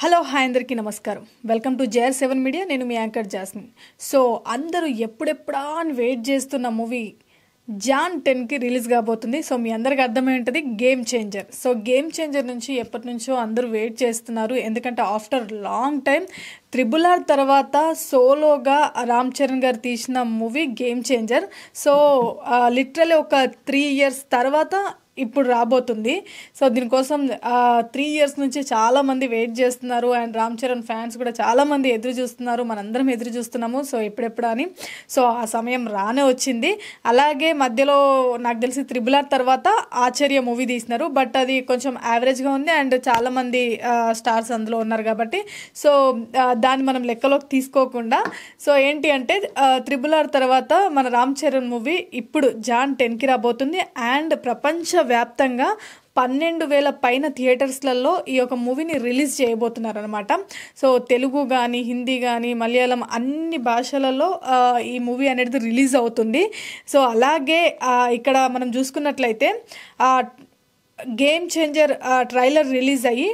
Hello hi అందరికీ నమస్కారం. Welcome to JR7 media. నేను మీ యాంకర్ జాస్మిన్. సో అందరూ ఎప్పుడెప్పుడా అని వెయిట్ చేస్తున్న మూవీ జాన్ 10కి రిలీజ్ కాబోతుంది. సో మీ అందరికి అర్థమై ఉంటుంది game changer. So game changer నుంచి ఎప్పటి నుంచో అందరూ వెయిట్ చేస్తున్నారు. ఎందుకంటే ఆఫ్టర్ లాంగ్ టైం RRR తర్వాత సోలోగా రామ్ చరణ్ గారు తీసిన movie game changer. So literally ఒక 3 years తర్వాత ఇప్పుడు రాబోతుంది. సో దీనికోసం 3 years నుంచి చాలామంది వెయిట్ చేస్తున్నారు. అండ్ రామ్ చరణ్ ఫ్యాన్స్ కూడా చాలామంది ఎదురు చూస్తున్నారు. మనందరం ఎదురు చూస్తున్నాము. సో ఎప్పుడెప్పుడు అని. సో ఆ సమయం రానే వచ్చింది. అలాగే మధ్యలో నాకు తెలిసి RRR తర్వాత ఆచార్య మూవీ తీసినారు. బట్ అది కొంచెం యావరేజ్గా ఉంది. అండ్ చాలామంది స్టార్స్ అందులో ఉన్నారు కాబట్టి సో దాన్ని మనం లెక్కలోకి తీసుకోకుండా సో ఏంటి అంటే RRR తర్వాత మన రామ్ చరణ్ మూవీ ఇప్పుడు జాన్ 10కి రాబోతుంది. అండ్ ప్రపంచవ్యాప్తంగా 12,000 పైన థియేటర్స్లలో ఈ యొక్క మూవీని రిలీజ్ చేయబోతున్నారు అనమాట. సో తెలుగు కానీ హిందీ కానీ మలయాళం అన్ని భాషలలో ఈ మూవీ అనేది రిలీజ్ అవుతుంది. సో అలాగే ఇక్కడ మనం చూసుకున్నట్లయితే గేమ్ చేంజర్ ట్రైలర్ రిలీజ్ అయ్యి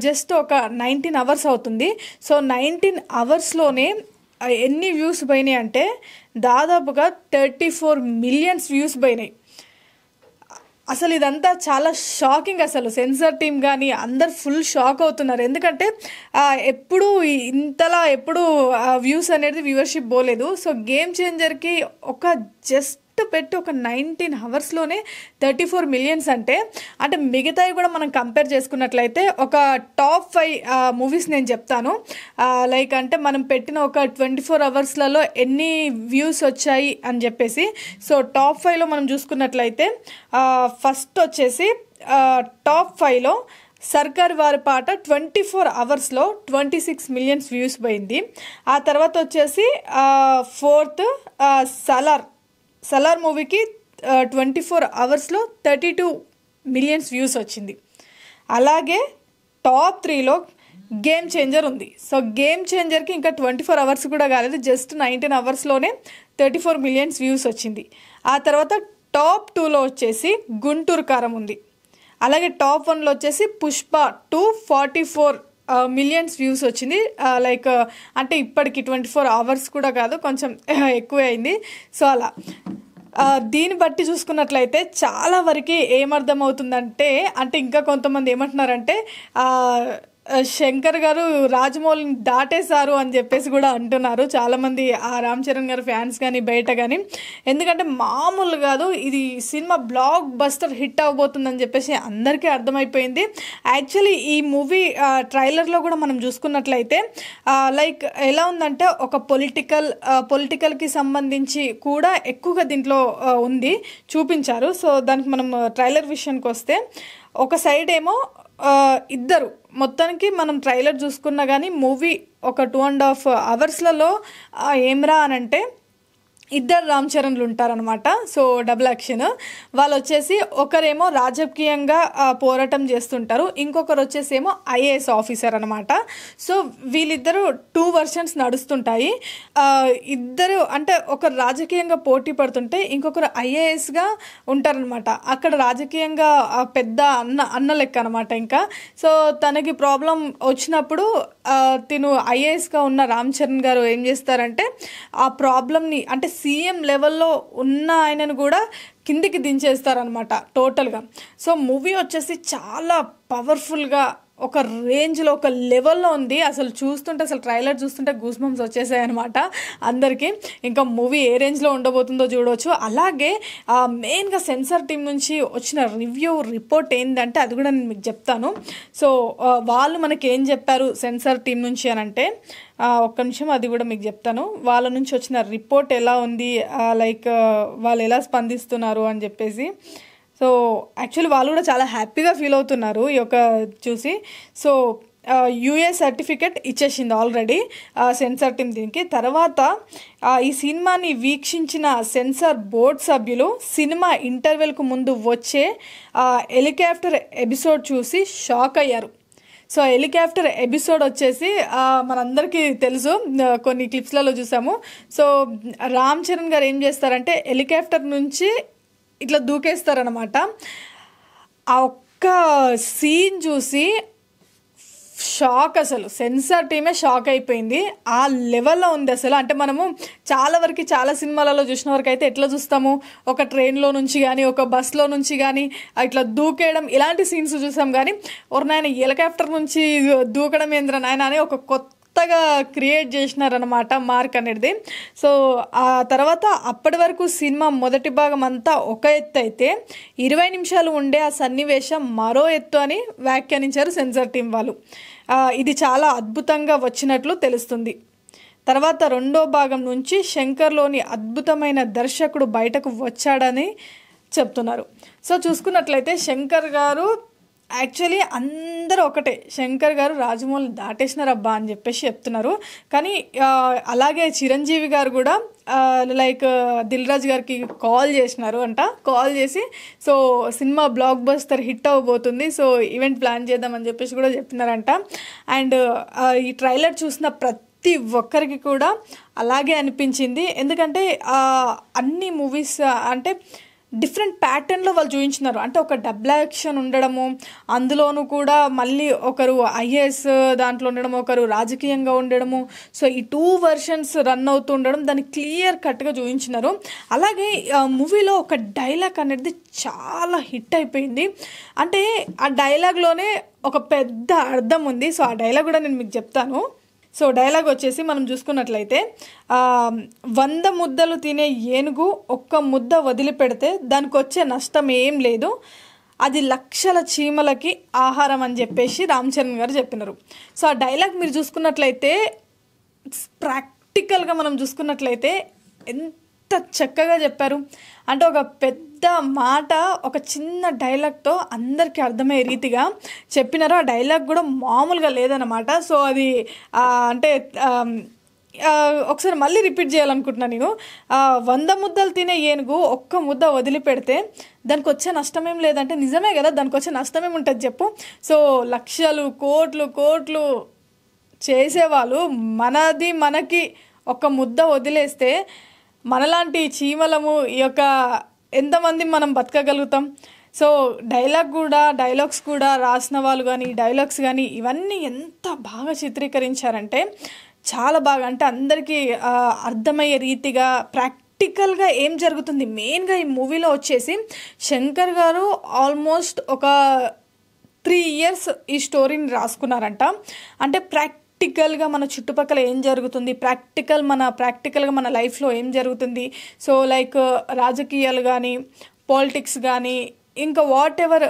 జస్ట్ ఒక 19 hours అవుతుంది. సో 19 hoursలోనే ఎన్ని వ్యూస్ పోయినాయి అంటే దాదాపుగా 34 million వ్యూస్ పోయినాయి. అసలు ఇదంతా చాలా షాకింగ్. అసలు సెన్సార్ టీమ్ కానీ అందరు ఫుల్ షాక్ అవుతున్నారు. ఎందుకంటే ఎప్పుడు ఇంతలా ఎప్పుడు వ్యూస్ అనేది వ్యూవర్షిప్ పోలేదు. సో గేమ్ చేంజర్కి ఒక జస్ట్ పెట్టి ఒక 19 hoursలోనే 34 million అంటే మిగతాయి కూడా మనం కంపేర్ చేసుకున్నట్లయితే ఒక టాప్ 5 మూవీస్ నేను చెప్తాను. లైక్ అంటే మనం పెట్టిన ఒక 24 hoursలలో ఎన్ని వ్యూస్ వచ్చాయి అని చెప్పేసి. సో టాప్ 5లో మనం చూసుకున్నట్లయితే ఫస్ట్ వచ్చేసి టాప్ 5లో సర్కార్ వారి పాట 24 hoursలో 26 million వ్యూస్ పోయింది. ఆ తర్వాత వచ్చేసి ఫోర్త్ సలార్ మూవీకి 24 hoursలో 32 million వ్యూస్ వచ్చింది. అలాగే టాప్ 3లో గేమ్ చేంజర్ ఉంది. సో గేమ్ చేంజర్కి ఇంకా 24 hours కూడా కాలేదు, జస్ట్ 19 hoursలోనే 34 million వ్యూస్ వచ్చింది. ఆ తర్వాత టాప్ 2లో వచ్చేసి గుంటూరు కారం ఉంది. అలాగే టాప్ 1లో వచ్చేసి పుష్ప 2 44 million వ్యూస్ వచ్చింది. లైక్ అంటే ఇప్పటికి 24 hours కూడా కాదు, కొంచెం ఎక్కువ అయింది. సో అలా దీన్ని బట్టి చూసుకున్నట్లయితే చాలా వరకు ఏమర్థమవుతుందంటే అంటే ఇంకా కొంతమంది ఏమంటున్నారంటే శంకర్ గారు రాజమౌళిని దాటేశారు అని చెప్పేసి కూడా అంటున్నారు చాలామంది రామ్ చరణ్ గారు ఫ్యాన్స్ కానీ బయట కానీ. ఎందుకంటే మామూలు కాదు, ఇది సినిమా బ్లాక్ బస్టర్ హిట్ అవ్వబోతుందని చెప్పేసి అందరికీ అర్థమైపోయింది. యాక్చువల్లీ ఈ మూవీ ట్రైలర్లో కూడా మనం చూసుకున్నట్లయితే లైక్ ఎలా ఉందంటే ఒక పొలిటికల్కి సంబంధించి కూడా ఎక్కువగా దీంట్లో ఉంది చూపించారు. సో దానికి మనం ట్రైలర్ విషయానికి వస్తే ఒక సైడ్ ఏమో ఇద్దరు మొత్తానికి మనం ట్రైలర్ చూసుకున్నా కానీ మూవీ ఒక 2.5 hoursలలో ఏమ్రా అని అంటే ఇద్దరు రామ్ చరణ్లు ఉంటారనమాట. So double action. వాళ్ళు వచ్చేసి ఒకరేమో రాజకీయంగా పోరాటం చేస్తుంటారు, ఇంకొకరు వచ్చేసి ఏమో IAS ఆఫీసర్ అనమాట. సో వీళ్ళిద్దరూ 2 versions నడుస్తుంటాయి. ఇద్దరు అంటే ఒకరు రాజకీయంగా పోటీ పడుతుంటే ఇంకొకరు IASగా ఉంటారనమాట. అక్కడ రాజకీయంగా పెద్ద అన్న లెక్క అనమాట. ఇంకా సో తనకి ప్రాబ్లం వచ్చినప్పుడు తిను IASగా ఉన్న రామ్ చరణ్ గారు ఏం చేస్తారంటే ఆ ప్రాబ్లమ్ని అంటే CM లెవెల్లో ఉన్న ఆయనను కూడా కిందికి దించేస్తారనమాట టోటల్గా. సో మూవీ వచ్చేసి చాలా పవర్ఫుల్గా ఒక రేంజ్లో ఒక లెవెల్లో ఉంది. అసలు చూస్తుంటే అసలు ట్రైలర్ చూస్తుంటే గూస్ బంప్స్ వచ్చేసాయి అనమాట అందరికీ. ఇంకా మూవీ ఏ రేంజ్లో ఉండబోతుందో చూడవచ్చు. అలాగే మెయిన్గా సెన్సార్ టీం నుంచి వచ్చిన రిపోర్ట్ ఏంటంటే అది కూడా నేను మీకు చెప్తాను. సో వాళ్ళు మనకి ఏం చెప్పారు సెన్సార్ టీం నుంచి అని అంటే ఒక్క నిమిషం అది కూడా మీకు చెప్తాను. వాళ్ళ నుంచి వచ్చిన రిపోర్ట్ ఎలా ఉంది, లైక్ వాళ్ళు ఎలా స్పందిస్తున్నారు అని చెప్పేసి. సో యాక్చువల్లీ వాళ్ళు కూడా చాలా హ్యాపీగా ఫీల్ అవుతున్నారు ఈ యొక్క చూసి. సో US సర్టిఫికెట్ ఇచ్చేసింది ఆల్రెడీ సెన్సార్ టీం దీనికి. తర్వాత ఈ సినిమాని వీక్షించిన సెన్సార్ బోర్డ్ సభ్యులు సినిమా ఇంటర్వెల్కు ముందు వచ్చే హెలికాప్టర్ ఎపిసోడ్ చూసి షాక్ అయ్యారు. సో హెలికాప్టర్ ఎపిసోడ్ వచ్చేసి మనందరికీ తెలుసు, కొన్ని క్లిప్స్లలో చూసాము. సో రామ్ చరణ్ గారు ఏం చేస్తారంటే హెలికాప్టర్ నుంచి ఇట్లా దూకేస్తారనమాట. ఆ ఒక్క సీన్ చూసి షాక్, అసలు సెన్సార్ టీమే షాక్ అయిపోయింది. ఆ లెవెల్లో ఉంది అసలు. అంటే మనము చాలా వరకు చాలా సినిమాలలో చూసిన వరకు అయితే ఎట్లా చూస్తాము, ఒక ట్రైన్లో నుంచి కానీ ఒక బస్లో నుంచి కానీ ఇట్లా దూకేయడం ఇలాంటి సీన్స్ చూసాం. కానీ నాయన హెలికాప్టర్ నుంచి దూకడం ఏంద్ర నాయన అని ఒక కొత్తగా క్రియేట్ చేసినారనమాట మార్క్ అనేది. సో ఆ తర్వాత అప్పటి వరకు సినిమా మొదటి భాగం అంతా ఒక ఎత్తు అయితే 20 నిమిషాలు ఉండే ఆ సన్నివేశం మరో ఎత్తు అని వ్యాఖ్యానించారు సెన్సార్ టీం వాళ్ళు. ఇది చాలా అద్భుతంగా వచ్చినట్లు తెలుస్తుంది. తర్వాత రెండో భాగం నుంచి శంకర్లోని అద్భుతమైన దర్శకుడు బయటకు వచ్చాడని చెప్తున్నారు. సో చూసుకున్నట్లయితే శంకర్ గారు యాక్చువల్లీ అందరూ ఒకటే, శంకర్ గారు రాజమౌళి దాటేసినారు అబ్బా అని చెప్పేసి చెప్తున్నారు. కానీ అలాగే చిరంజీవి గారు కూడా లైక్ దిల్ రాజు గారికి కాల్ చేసినారు అంట. కాల్ చేసి so cinema blockbuster hit అవ్వబోతుంది, సో ఈవెంట్ ప్లాన్ చేద్దామని చెప్పేసి కూడా చెప్పినారంట. అండ్ ఈ ట్రైలర్ చూసిన ప్రతి ఒక్కరికి కూడా అలాగే అనిపించింది. ఎందుకంటే అన్ని మూవీస్ అంటే డిఫరెంట్ ప్యాటర్న్లో వాళ్ళు చూపించినారు. అంటే ఒక డబుల్ యాక్షన్ ఉండడము, అందులోనూ కూడా మళ్ళీ ఒకరు ఐఏఎస్ దాంట్లో ఉండడం, ఒకరు రాజకీయంగా ఉండడము. సో ఈ 2 వెర్షన్స్ రన్ అవుతూ ఉండడం దాన్ని క్లియర్ కట్గా చూపించినారు. అలాగే మూవీలో ఒక డైలాగ్ అనేది చాలా హిట్ అయిపోయింది. అంటే ఆ డైలాగ్లోనే ఒక పెద్ద అర్థం ఉంది. సో ఆ డైలాగ్ కూడా నేను మీకు చెప్తాను. సో డైలాగ్ వచ్చేసి మనం చూసుకున్నట్లయితే 100 ముద్దలు తినే ఏనుగు ఒక్క ముద్ద వదిలిపెడితే దానికి వచ్చే నష్టం ఏం లేదు, అది లక్షల చీమలకి ఆహారం అని చెప్పేసి రామ్ చరణ్ గారు చెప్పినారు. సో ఆ డైలాగ్ మీరు చూసుకున్నట్లయితే ప్రాక్టికల్గా మనం చూసుకున్నట్లయితే ఎంత చక్కగా చెప్పారు. అంటే ఒక పెద్ద మాట ఒక చిన్న డైలాగ్తో అందరికీ అర్థమయ్యే రీతిగా చెప్పినారు. ఆ డైలాగ్ కూడా మామూలుగా లేదన్నమాట. సో అది అంటే ఒకసారి మళ్ళీ రిపీట్ చేయాలనుకుంటున్నాను నేను. 100 ముద్దలు తినే ఏనుగు ఒక్క ముద్ద వదిలిపెడితే దానికి వచ్చే నష్టమేం లేదంటే నిజమే కదా, దానికి వచ్చే నష్టమేం ఉంటుంది చెప్పు. సో లక్షలు కోట్లు చేసేవాళ్ళు మనకి ఒక ముద్ద వదిలేస్తే మనలాంటి చీమలము ఈ యొక్క ఎంతమంది మనం బతకగలుగుతాం. సో డైలాగ్స్ కూడా రాసిన వాళ్ళు కానీ డైలాగ్స్ కానీ ఇవన్నీ ఎంత బాగా చిత్రీకరించారంటే చాలా బాగా, అంటే అందరికీ అర్థమయ్యే రీతిగా ప్రాక్టికల్గా ఏం జరుగుతుంది. మెయిన్గా ఈ మూవీలో వచ్చేసి శంకర్ గారు ఆల్మోస్ట్ ఒక 3 years ఈ స్టోరీని రాసుకున్నారంట. అంటే ప్రాక్టికల్గా మన చుట్టుపక్కల ఏం జరుగుతుంది, ప్రాక్టికల్గా మన లైఫ్లో ఏం జరుగుతుంది. సో లైక్ రాజకీయాలు కానీ పాలిటిక్స్ కానీ ఇంకా వాట్ ఎవర్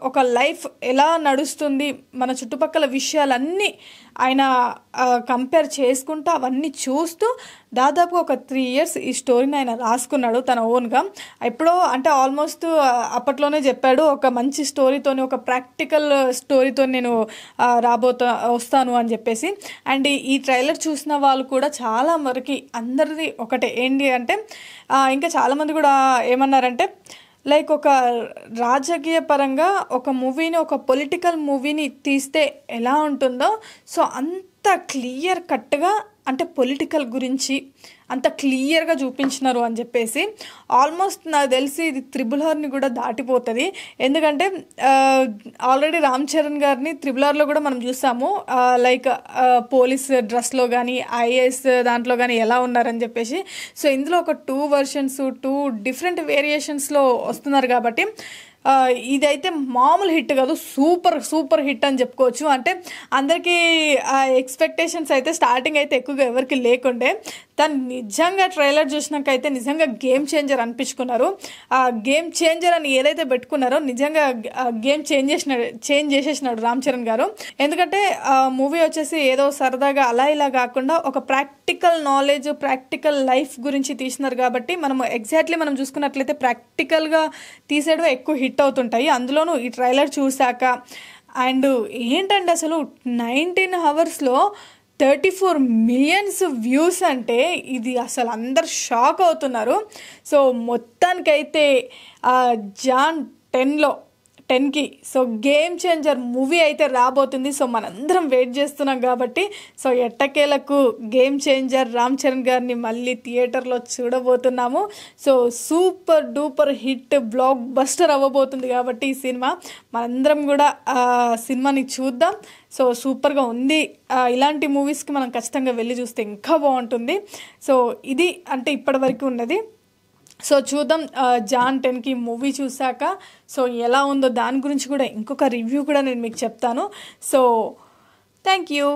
ఒక లైఫ్ ఎలా నడుస్తుంది, మన చుట్టుపక్కల విషయాలన్నీ ఆయన కంపేర్ చేసుకుంటూ అవన్నీ చూస్తూ దాదాపు ఒక 3 years ఈ స్టోరీని ఆయన రాసుకున్నాడు తన ఓన్గా. ఎప్పుడో అంటే ఆల్మోస్ట్ అప్పట్లోనే చెప్పాడు ఒక మంచి స్టోరీతోని, ఒక ప్రాక్టికల్ స్టోరీతో నేను వస్తాను అని చెప్పేసి. అండ్ ఈ ట్రైలర్ చూసిన వాళ్ళు కూడా చాలా వరకు అందరిది ఒకటే ఏంటి అంటే ఇంకా చాలామంది కూడా ఏమన్నారంటే లైక్ ఒక రాజకీయ పరంగా ఒక మూవీని, ఒక పొలిటికల్ మూవీని తీస్తే ఎలా ఉంటుందో సో అంత క్లియర్ కట్గా అంటే పొలిటికల్ గురించి అంత క్లియర్గా చూపించినారు అని చెప్పేసి. ఆల్మోస్ట్ నాకు తెలిసి ఇది 3Rని కూడా దాటిపోతుంది. ఎందుకంటే ఆల్రెడీ రామ్ చరణ్ గారిని 3Rలో కూడా మనం చూసాము, లైక్ పోలీస్ డ్రెస్లో కానీ ఐఏఎస్ దాంట్లో కానీ ఎలా ఉన్నారని చెప్పేసి. సో ఇందులో ఒక 2 versions 2 different వేరియేషన్స్లో వస్తున్నారు కాబట్టి ఇదైతే మామూలు హిట్ కాదు, సూపర్ హిట్ అని చెప్పుకోవచ్చు. అంటే అందరికీ ఎక్స్పెక్టేషన్స్ అయితే స్టార్టింగ్ అయితే ఎక్కువగా ఎవరికి లేకుండే, దాన్ని నిజంగా ట్రైలర్ చూసినాక అయితే నిజంగా గేమ్ చేంజర్ అనిపించుకున్నారు. ఆ గేమ్ చేంజర్ అని ఏదైతే పెట్టుకున్నారో నిజంగా గేమ్ చేంజ్ చేసేసినాడు రామ్ చరణ్ గారు. ఎందుకంటే మూవీ వచ్చేసి ఏదో సరదాగా అలా ఇలా కాకుండా ఒక ప్రాక్టికల్ నాలెడ్జ్, ప్రాక్టికల్ లైఫ్ గురించి తీసినారు కాబట్టి మనం చూసుకున్నట్లయితే ప్రాక్టికల్గా తీసేయడం ఎక్కువ హిట్ అవుతుంటాయి. అందులోనూ ఈ ట్రైలర్ చూశాక అండ్ ఏంటంటే అసలు 19 hours లో 34 million వ్యూస్ అంటే ఇది అసలు అందరు షాక్ అవుతున్నారు. సో మొత్తానికైతే జాన్ 10లో 10కి సో గేమ్ చేంజర్ మూవీ అయితే రాబోతుంది. సో మనందరం వెయిట్ చేస్తున్నాం కాబట్టి సో ఎట్టకేలకు గేమ్ చేంజర్ రామ్ చరణ్ గారిని మళ్ళీ థియేటర్లో చూడబోతున్నాము. So super duper hit blockbuster అవ్వబోతుంది కాబట్టి ఈ సినిమా మనందరం కూడా సినిమాని చూద్దాం. సో సూపర్గా ఉంది. ఇలాంటి మూవీస్కి మనం ఖచ్చితంగా వెళ్ళి చూస్తే ఇంకా బాగుంటుంది. సో ఇది అంటే ఇప్పటి వరకు ఉన్నది. సో చూద్దాం జాన్ 10కి మూవీ చూసాక సో ఎలా ఉందో దాని గురించి కూడా ఇంకొక రివ్యూ కూడా నేను మీకు చెప్తాను. So thank you.